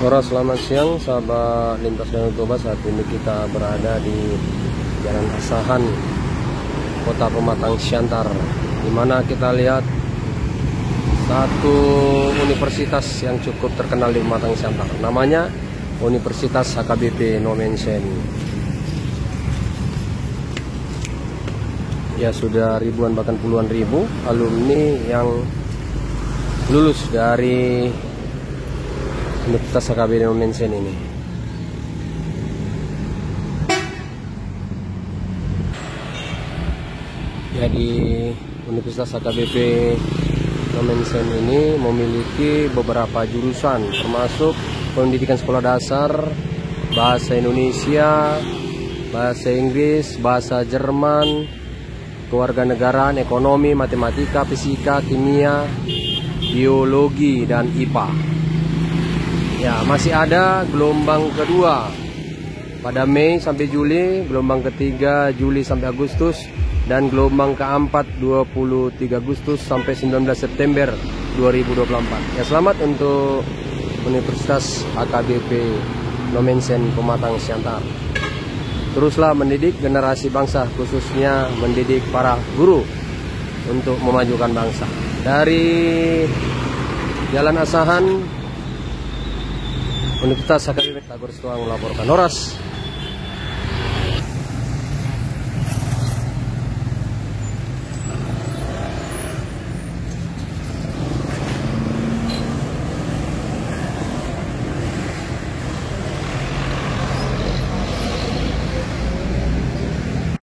Halo, selamat siang sahabat lintas Danau Toba. Saat ini kita berada di Jalan Asahan, Kota Pematang Siantar, di mana kita lihat satu universitas yang cukup terkenal di Pematang Siantar. Namanya Universitas HKBP Nomensen. Ya, sudah ribuan bahkan puluhan ribu alumni yang lulus dari Universitas HKBP Nomensen ini. Jadi Universitas HKBP Nomensen ini memiliki beberapa jurusan, termasuk pendidikan sekolah dasar, bahasa Indonesia, bahasa Inggris, bahasa Jerman, kewarganegaraan, ekonomi, matematika, fisika, kimia, biologi, dan IPA. Ya, masih ada gelombang kedua pada Mei sampai Juli, gelombang ketiga Juli sampai Agustus, dan gelombang keempat 23 Agustus sampai 19 September 2024. Ya, selamat untuk Universitas HKBP Nomensen Pematang Siantar. Teruslah mendidik generasi bangsa, khususnya mendidik para guru untuk memajukan bangsa. Dari Jalan Asahan, Universitas HKBP Tagor Setuang melaporkan. Horas.